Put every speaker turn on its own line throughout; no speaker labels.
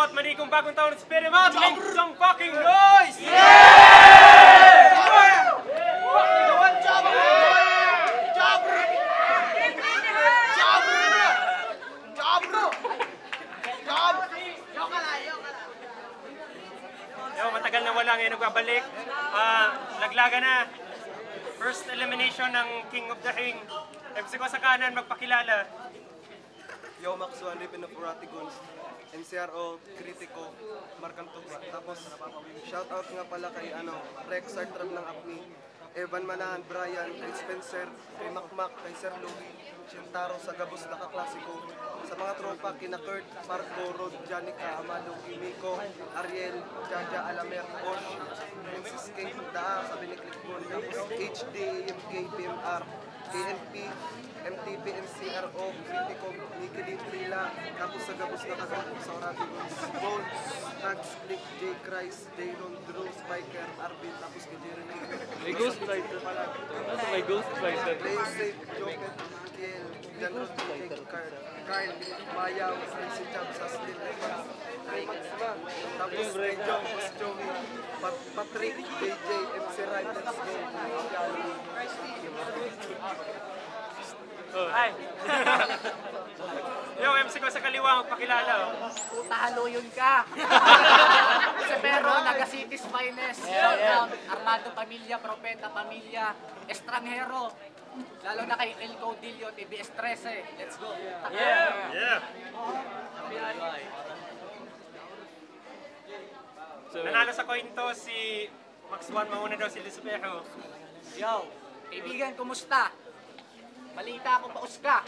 at manikong bagong taon ng Spirit Month. Make some fucking noise! Matagal na wala ngayon nagbabalik. Laglaga na. First elimination ng King of the Ring. MC ko sa kanan magpakilala.
Yo, Max Juan, Ripin of Ratigons, NCRO, Kritiko, Markang Tugma. Tapos, shoutout nga pala kay Rex Sartrab ng APNI, Evan Manahan, Brian, kay Spencer, kay Makmak, kay Sir Louie, Shintaro sa Gabos na Kaklasiko, sa mga tropa, kina Kurt, Marco, Rod, Janica, Amado, Kimiko, Ariel, Jaja, Alamer, Bosch, Princess Kate, Daa, sabi ni Clickbone, tapos HD, MK, PMR, KNP, MTP, NCRO, Kritiko, Nikki Trila, tapos sa Gabos na Kaklasiko, sa Oratigons, Gold, Tags, Click, J. Christ, Dayron, Drew, Spiker, Arvin, tapos kay Jeremy.
May ghostwriter pala. Ano may ghostwriter?
Play safe, Joket, Kiel, Jan Rodriguez, Carl, Mayaw, si Chab, Saslin, kay Maxima, tapos kay John, Joey, Patrick, JJ, MC Ryan, let's go.
Ay! Yo, MC ko sa kaliwa, magpakilala.
Puta, haluyon ka! Pero, Naga City's finest. Shout out, Armando Pamilya, Propeta Pamilya, Estranghero. Lalo na kay El Caudillo, TBS 13. Let's go.
Yeah! Yeah! Nanalo sa coin to si Max Juan, mauna daw si Lucifero.
Yo, kaibigan, kumusta? Balita ko paus ka.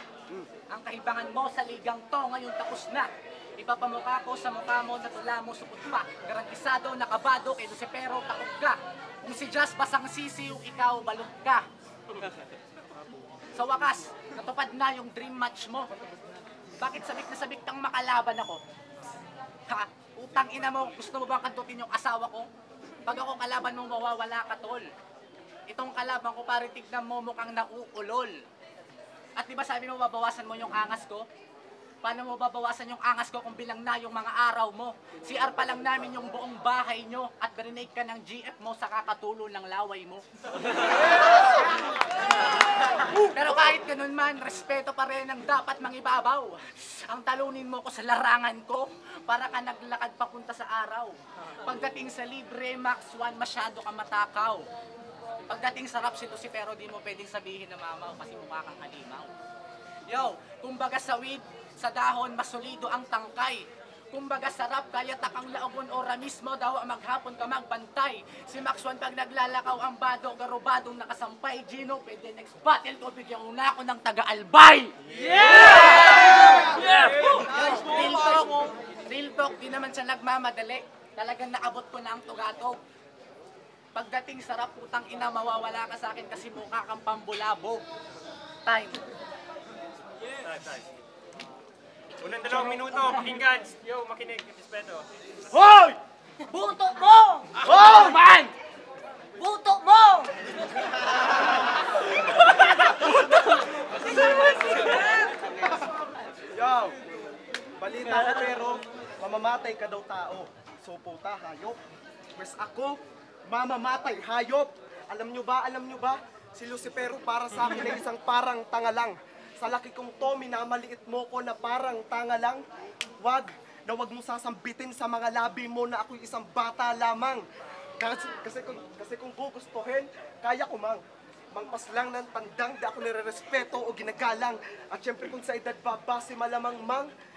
Ang kahibangan mo sa ligang to ngayon tapos na. Ipapamukha ko sa mukha mo na tula mo supot pa. Garantisado, nakabado, kay Lucifero, takot ka. Kung si Just basang sisiw, ikaw balog ka. Sa wakas, natupad na yung dream match mo. Bakit sabik na sabik kang makalaban ako? Ha? Utang ina mo, gusto mo bang kantutin yung asawa ko? Pag ako kalaban mo, mawawala ka, tol. Itong kalaban ko, pare tignan mo mukhang nauulol. At di ba sabi mo, babawasan mo yung angas ko? Paano mo babawasan yung angas ko kung bilang na yung mga araw mo? CR pa lang namin yung buong bahay nyo at barinate ka ng GF mo sa kakatulo ng laway mo. Pero kahit ganun man, respeto pa rin ang dapat mangibabaw. Ang talunin mo ko sa larangan ko para ka naglakad papunta sa araw. Pagdating sa libre, Max Juan, masyado ka matakaw. Pagdating sa rap si Lucifero, di mo pwedeng sabihin na mamaw kasi mukha kang halimaw. Yo, kumbaga sa weed, sa dahon, masulido ang tangkay. Kumbaga sa rap, kaya takang laogon ora mismo daw maghapon ka magbantay. Si Max Juan pag naglalakaw ang bado, garubadong nakasampay. Gino, pwede next battle ko, bigyan mo na ako ng taga-albay! Yeah! Yeah! Real talk, di naman siya nagmamadali. Talagang naabot ko na ang tugatog. Pagdating sa rap, putang ina, mawawala ka sa akin kasi mukha kang pambulabo. Time.
Unang 2 minuto, pakinggan. Yo, makinig, respeto.
Hoy! Buto mo! Oh, man! Buto mo!
Yo, balita ko pero mamamatay ka daw tao. So puta, hayop. Mas ako, mamamatay, hayop. Alam nyo ba, si Lucifero para sa akin ay isang parang tanga lang. Sa laki kong to, minamaliit mo ko na parang tanga lang. Wag mo sasambitin sa mga labi mo na ako'y isang bata lamang. Kasi kung gugustuhin, kaya ko mangpas lang ng tandang, di ako nire-respeto o ginagalang. At syempre kung sa edad babase malamang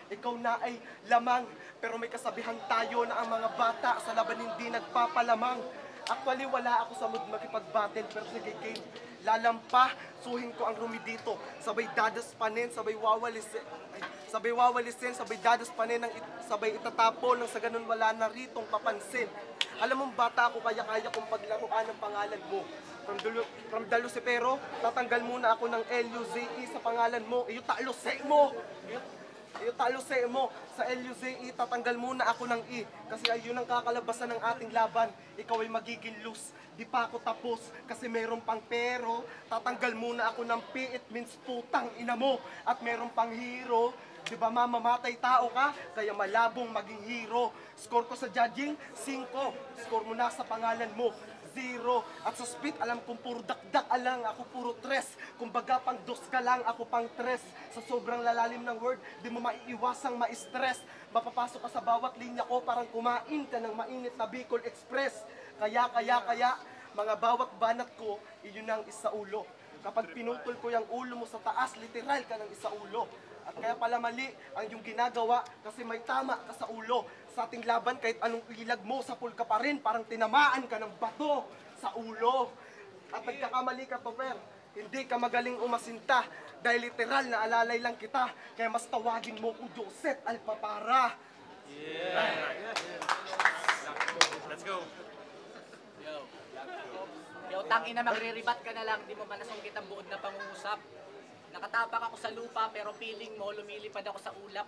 ikaw na ay lamang. Pero may kasabihan tayo na ang mga bata sa laban hindi nagpapalamang. Actually, wala ako sa mood makipag-battle, pero sige game. Lalampa, suhin ko ang rumi dito. Sabay dadaspanin, sabay wawalisin, sabay dadaspanin, sabay itatapon, nang sa ganun wala na ritong papansin. Alam mong bata ako, kaya kong paglaruan ng pangalan mo. From the Lucifero, tatanggal muna ako ng L-U-Z-E sa pangalan mo. Iyo talo mo. Sa L-U-Z-E, tatanggal muna ako ng E. Kasi ayun ang kakalabasan ng ating laban. Ikaw ay magiging loose. Di pa ako tapos kasi meron pang pero. Tatanggal muna ako ng P, it means putang ina mo. At meron pang hero. Di ba mamamatay tao ka? Kaya malabong maging hero. Score ko sa judging, 5. Score mo na sa pangalan mo, 0. At sa spit, alam kong puro dakdak alang, ako puro 3. Kumbaga pang 2 ka lang, ako pang 3. Sa sobrang lalalim ng word, di mo maiiwasang ma-stress. Mapapasok ka sa bawat linya ko, parang kumain ka ng mainit na Bicol Express. Kaya, mga bawat banat ko, iyon ang isaulo. Kapag pinutol ko yung ulo mo sa taas, literal ka ng isaulo. At kaya pala mali ang iyong ginagawa kasi may tama ka sa ulo. Sa ating laban, kahit anong ilag mo, sapul ka pa rin, parang tinamaan ka ng bato sa ulo. At nagkakamali ka, Topper. Hindi ka magaling umasinta dahil literal na alalay lang kita. Kaya mas tawagin mo ko Joseph Alpapara.
Let's go.
Yo, tangina, magre-rebat ka na lang, di mo ba nasungkit ang buod na pangungusap? Nakatapak ako sa lupa, pero feeling mo, lumilipad ako sa ulap.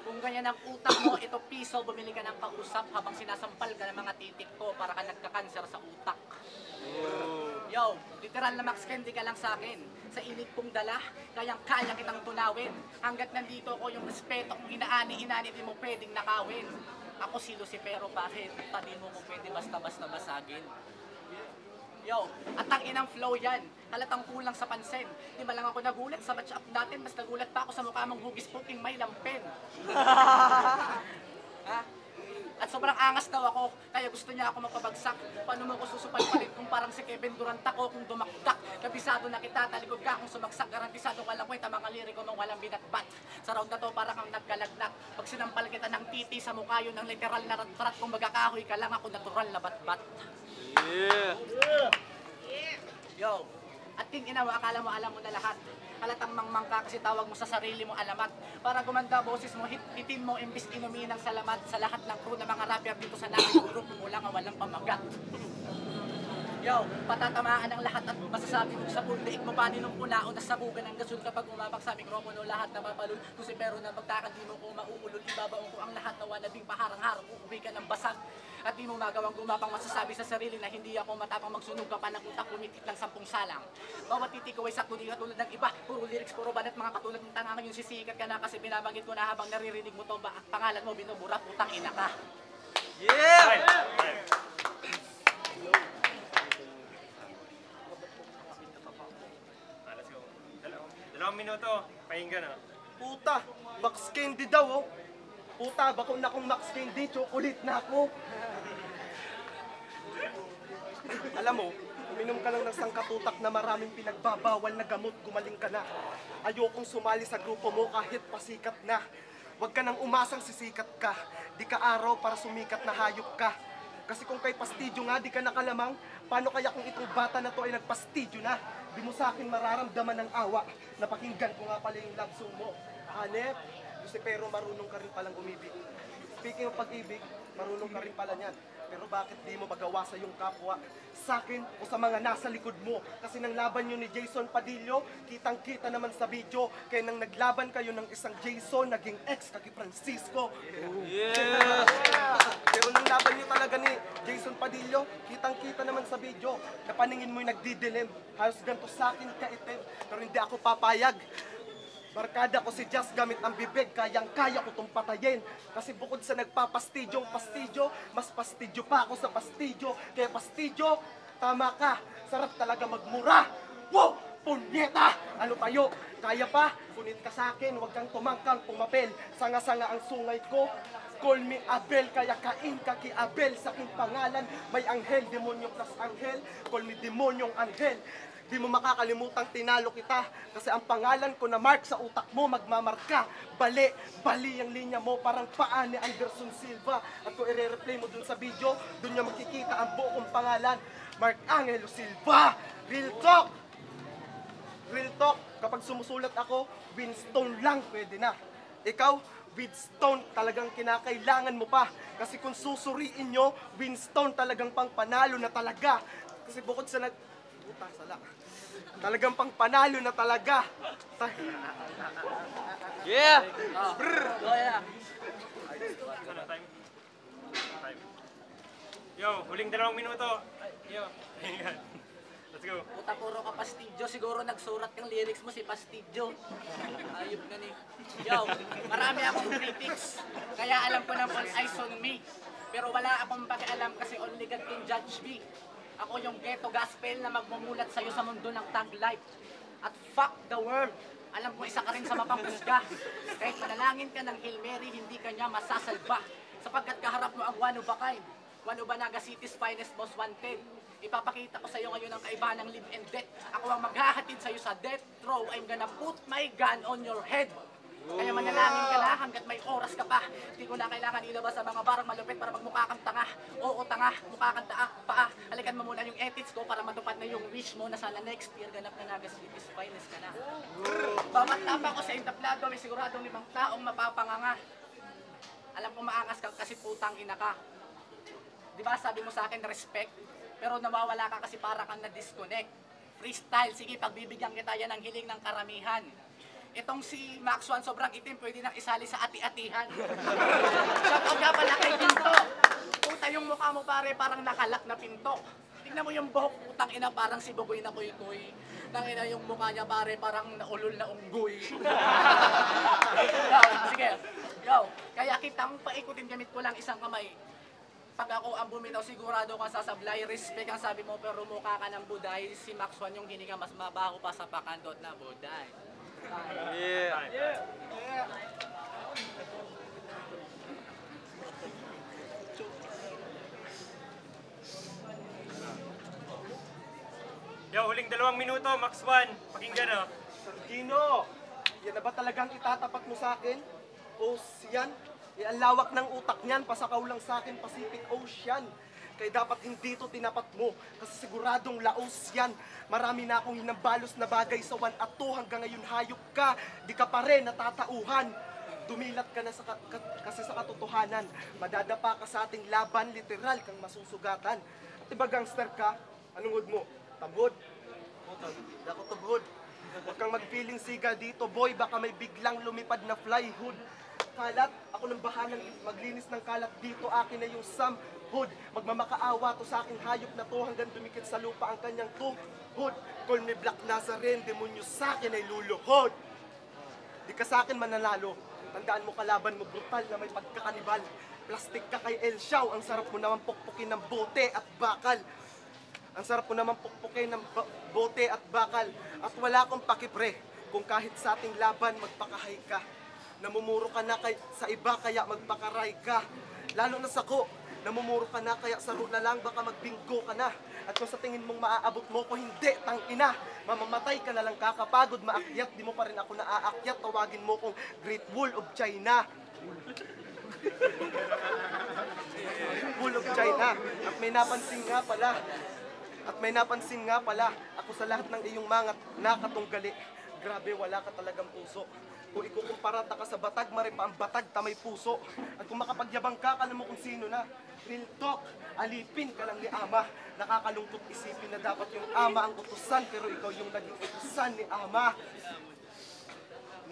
Kung ganyan ang utak mo, ito piso, bumili ka ng kausap habang sinasampal ka ng mga titik ko para ka nagka-cancer sa utak. Yo, literal na max candy ka lang sa akin. Sa init kong dala, kayang-kaya kitang tunawin. Hanggat nandito ko yung respeto kung inaani-inani, di mo pwedeng nakawin. Ako si Lucifero, bakit? Di mo ko pwede basta-basta basagin. Yo, at ang inang flow yan. Halatang kulang sa pansin. Di ba lang ako nagulat sa match up natin, mas nagulat pa ako sa mukha mong hugis puking may lampen. Ha? At sobrang angas daw ako, kaya gusto niya ako mapabagsak. Paano mo ko susupalpalit kung parang si Kevin Durant ako kung dumakdak? Kabisado na kita, talikod ka kung sumagsak. Garantisado walang kwenta, mga liriko mong walang binatbat. Sa round na to, parang kang nagkalagnak. Pag sinampal kita ng titi sa mukha yun ng literal na rat-rat. Kung magkakahoy ka lang, ako natural na bat-bat. Yo, at ting ina mo, akala mo alam mo na lahat. Halatang mangmang ka kasi tawag mo sa sarili mo alamat. Para gumanda boses mo, hitin mo imbis inumin ng salamat sa lahat ng crew na mga rapper dito sa namin group mo lang ang walang pamagat. Yo, patatamaan ang lahat at masasabi mo sa pool, daig mo pa ninong unaon na sabugan ng gasol kapag umabak sa mikropono lahat na mapalul. Kasi pero na magtakad di mo ko mauulol, ibabaon ko ang lahat na wanabing paharang-harang, uuwi ka ng basag. At di mo magawang gumapang masasabi sa sarili na hindi ako matapang magsunog ka pa ng utak, kumikit lang 10 salang. Bawat titik ko ay sakto di katulad ng iba, puro lyrics, puro banat, mga katulad ng tangangan yung sisikat ka na kasi binabanggit ko na habang naririnig mo to ba at pangalan mo binubura, putang ina ka.
Let's go. 2 minuto, pahinga na.
Puta, Max Candy daw, oh. Puta, bako na kong Max Candy, chocolate na ako. Alam mo, uminom ka lang ng sangkatutak na maraming pinagbabawal na gamot, gumaling ka na. Ayokong sumali sa grupo mo kahit pasikat na. Huwag ka nang umasang sisikat ka. Di ka araw para sumikat na hayop ka. Kasi kung kay pastidyo nga, di ka nakalamang, paano kaya kung itong bata na to ay nagpastidyo na? Di mo sa akin mararamdaman ng awa. Napakinggan ko nga pala yung love song mo. Hanep, pero marunong ka rin palang umibig. Speaking of pag-ibig, marunong ka rin pala niyan. Pero bakit di mo magawa sa iyong kapwa? Sa akin o sa mga nasa likod mo? Kasi nang laban nyo ni Jason Padillo, kitang-kita naman sa video. Kaya nang naglaban kayo ng isang Jason, naging ex kaki Francisco. Pero nang laban nyo talaga ni Jason Padillo, kitang-kita naman sa video. Na paningin mo'y nagdidilim. Halos ganito sa akin kaitim. Pero hindi ako papayag. Barkada ko si Just gamit ang bibig, kayang-kaya ko itong patayin. Kasi bukod sa nagpapastidyong pastidyo, mas pastidyo pa ako sa pastidyo. Kaya pastidyo, tama ka, sarap talaga magmura. Wow! Punyeta! Ano tayo? Kaya pa? Punit ka sa akin, huwag kang tumangkang pumapel. Sanga-sanga ang sungay ko. Call me Abel, kaya kain ka kay Abel. Sa aking pangalan, may anghel, demonyo plus anghel. Call me demonyong anghel. Di mo makakalimutang tinalo kita kasi ang pangalan ko na mark sa utak mo magmamarka. Bali ang linya mo parang paa ni Anderson Silva. At kung i-replay mo dun sa video, dun niya makikita ang buong pangalan. Mark Angelo Silva. Real talk! Real talk, kapag sumusulat ako, Winstone lang pwede na. Ikaw, Winstone talagang kinakailangan mo pa. Kasi kung susuriin nyo, Winstone talagang pang panalo na talaga. Kasi bukod sa talagang pang panalo na talaga.
Yeah!
Ano, time? Yo, huling 2 minuto. Yo. Let's go.
Puta, puro ka Pastidyo. Siguro nagsurat yung lyrics mo si Pastidyo. Ayop na ni. Yo, marami akong critics. Kaya alam ko na all eyes on me. Pero wala akong pakialam kasi only God can judge me. Ako yung ghetto gospel na magmumulat sa'yo sa mundo ng tag life. At fuck the world. Alam ko isa ka rin sa mapangkusga. Kahit manalangin ka ng Hail Mary, hindi ka niya masasalba. Sapagkat kaharap mo ang one of a kind. One of Naga City's finest most wanted. Ipapakita ko sa iyo ngayon ang kaibahan ng live and death. Ako ang maghahatid sa iyo sa death row. I'm gonna put my gun on your head. Kaya manalangin ka na hanggat may oras ka pa. Hindi ko na kailangan ilabas sa mga barang malupit para magmukha kang tanga. Oo, tanga, mukha kang paa. Halikan mo muna yung ethics ko para matupad na yung wish mo na sana next year ganap na Naga City's finest ka na. Bawat tapa ko sa entablado may siguradong 5 taong mapapanganga. Alam ko maangas ka kasi putang ina ka. Di ba sabi mo sa akin respect? Pero nawawala ka kasi para kang na-disconnect. Freestyle, sige pagbibigyan kita yan ng hiling ng karamihan. Itong si Max One sobrang itim, pwede nang isali sa ati-atihan. Shoutout nga pala kay Pinto. Puta yung mukha mo pare parang nakalak na pinto. Tingnan mo yung buhok, putang ina parang si Bugoy na kuy-kuy. Tangina yung mukha niya pare parang naulol na unggoy. Sige, yo. Kaya kitang paikutin gamit ko lang isang kamay. Pag ako ang bumitaw, sigurado kang sasablay. Respect ang sabi mo, pero mukha ka ng buday. Si Max One yung hininga mas mabaho pa sa pakandot na buday.
Yeah.
Yo, huling 2 minuto, Max One. Pakinggan oh.
Sir Gino, yan na ba talagang itatapat mo sa akin? O yan? Ang lawak ng utak niyan, pasakaw lang sa akin, Pacific Ocean. Kaya dapat hindi ito tinapat mo, kasi siguradong laos yan. Marami na akong hinambalos na bagay sa 1 at 2, hanggang ngayon hayop ka, di ka pa rin natatauhan. Dumilat ka na kasi sa katotohanan, madadapa ka sa ating laban, literal kang masusugatan. At diba gangster ka, anong hood mo? Tabod? Ako tubod. Huwag kang mag-feeling siga dito, boy, baka may biglang lumipad na fly hood. Kalat, ako nang bahalang maglinis ng kalat dito, akin na yung hood. Magmamakaawa to sa aking hayop na to hanggang dumikit sa lupa ang kanyang tuhod. Call me Black Nazarene, demonyo sa akin ay luluhod. Di ka sa akin mananalo, tandaan mo kalaban mo brutal na may pagkakanibal. Plastic ka kay El Shaw, ang sarap mo naman pukpukin ng bote at bakal. Ang sarap mo naman pukpukin ng bote at bakal. At wala akong pakipre, kung kahit sa ating laban magpakahay ka. Namumuro ka na sa iba kaya magpakaray ka. Lalo na sa ko, namumuro ka na kaya saro na lang baka magbinggo ka na. At kung sa tingin mong maaabot mo ko, hindi, tangina. Mamamatay ka na lang kakapagod, maakyat, di mo pa rin ako naaakyat. Tawagin mo kong Great Wall of China. Wall of China. At may napansin nga pala, ako sa lahat ng iyong mga nakatunggali. Grabe, wala ka talagang puso. Kung ikukumpara ka sa batag, maripa ang batag, tamay puso. At kung makapagyabang ka, alam mo kung sino na. Real talk, alipin ka lang ni Ama. Nakakalungkot isipin na dapat yung Ama ang utusan, pero ikaw yung naging utusan ni Ama.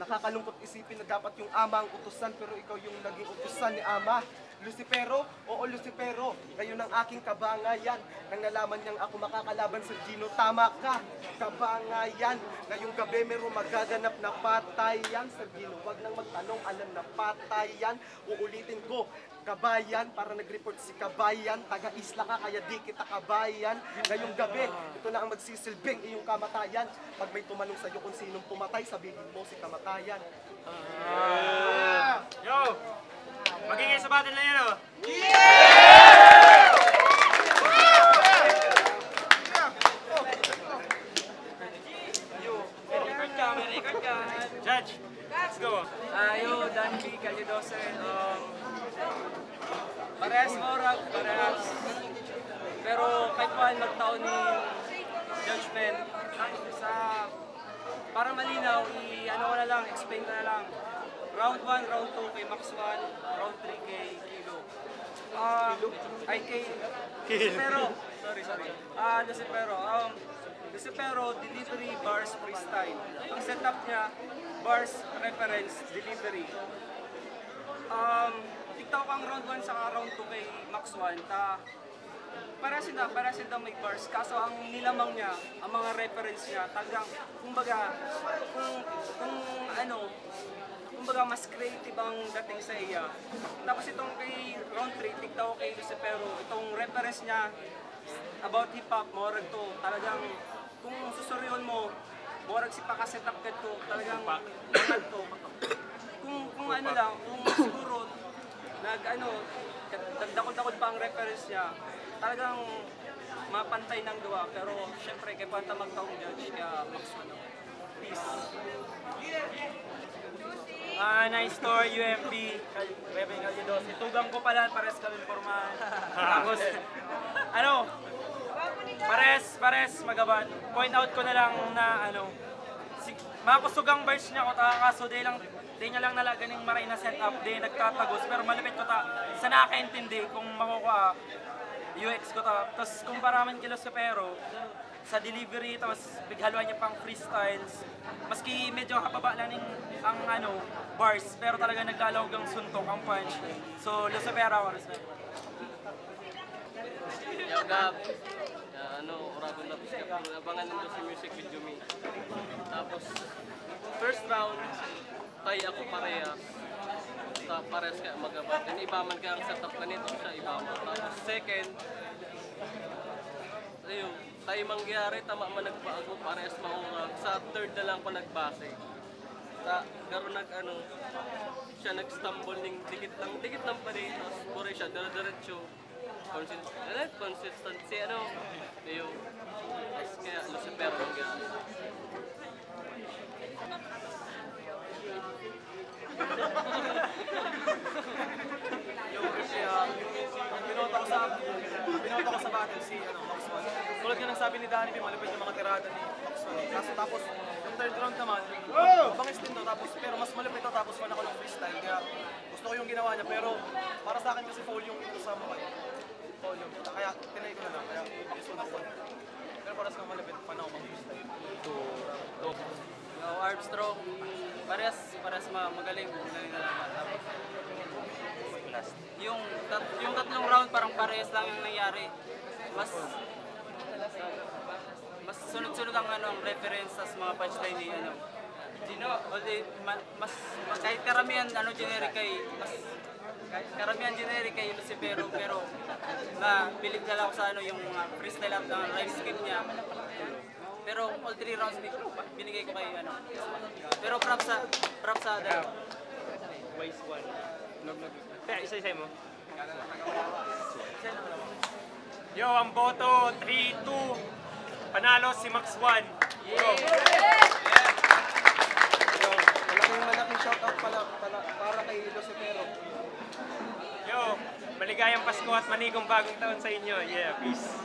Nakakalungkot isipin na dapat yung Ama ang utusan, pero ikaw yung naging utusan ni Ama. Lucifero, oo Lucifero, ngayon ang aking kabangayan. Nang nalaman niyang ako makakalaban sa Gino, tama ka, kabangayan. Ngayong gabi meron magaganap na patayan sa Gino. Huwag nang magtanong, alam na patayan. Uulitin ko, kabayan, para nag-report si kabayan. Taga-isla ka, kaya di kita kabayan. Ngayong gabi, ito na ang magsisilbing iyong kamatayan. Pag may tumanong sa'yo kung sinong pumatay, sabihin mo si kamatayan.
Yo! Magingay sa battle na yan oh! Judge, let's go!
Yo, Dan B. Calidose. Parehas morag, parehas. Pero kahit paano magtaon ni judgment, sa para malinaw, ano ko na lang, explain ko na lang. Round 1, round 2 kay Max 1, round 3 kay Kilo. Ay kay Lucifero. Sorry. Lucifero, delivery, bars, freestyle. Ang setup niya, bars, reference, delivery. TikTok ang round 1 sa round 2 kay Max 1. para sila may bars, kaso ang nilamang niya, ang mga reference niya, talagang, kumbaga, kumbaga mas creative ang dating sa iya. Tapos itong kay Round 3, tigtaw kay Lucifero, itong reference niya about hip-hop, morag to, talagang, kung susuryon mo, morag si pakasetap ka to, talagang, mahal to. Kung ano lang, kung siguro, dagdakod-dakod pa ang reference niya, talagang mapantay ng duwa, pero syempre kay Panta magtaong judge, kaya Maxwell. Peace.
Nice story, UMP, Bebe Caldedos. Itugang ko pala, pares kami formal. Tapos, pares magaban. Point out ko na lang na, mga kusugang bars niya ko, kaso di niya lang nalaga ng maray na setup, di nagtatagos, pero malapit ko sa nakakaintindi kung makukuha, UX ko tapos kumpara man kilo sa pero, sa delivery, tapos bighaluan niya pang freestyles, maski medyo hababa lang ang bars, pero talaga naglalawag ang suntok, ang punch. So, Lucifero ako, respect.
Yo, Gab. Oragon na piskap. Abangan nito si music video me. Tapos, first round, tay ako parehas. Parehas ka magabat. And ibaman ka ang setup na nito siya, ibaman. Tapos, second, ayun, tayo mangyari, tama man nagbago, parehas maurag. Sa third na lang pa nagbase. Garo siya nag-stumble ng dikit lang pa rin. Tapos, pure siya, diretso. Consistency, yung kaya Lucifero ang gano'n.
Binoto ko sa battle si Maxwell. Tulad nga ng sabi ni Danny B, malapit yung mga tirada ni Maxwell. Kaso tapos, yung third round naman, mabangis din to, tapos, pero mas malapit to, tapos man ako ng freestyle. Kaya gusto ko yung ginawa niya, pero para sa akin kasi foul yung ito sa mukha. Foul yung kita. Kaya tinay ko na lang, kaya isunod ko. Pero para sa malapit, paano ako mag-freestyle?
Armstrong, parehas magaling na lang. Tapos, yung tatlong round parang parehas lang yung nangyari. Mas sunod-sunod ang ang reference sa mga punchline ni kahit karamihan generic kay Lucifero, pero na bilib na lang ako sa yung freestyle up ng rhyme scheme niya. Pero all 3 rounds binigay ko kay Pero props sa dalawa.
Waste one. Kaya isa-isa mo. Yo, ang boto, 3-2. Panalo si Max 1. Go!
Malaking shoutout para kay Lucifero.
Yo, maligayang Pasko at manigong bagong taon sa inyo. Yeah, peace.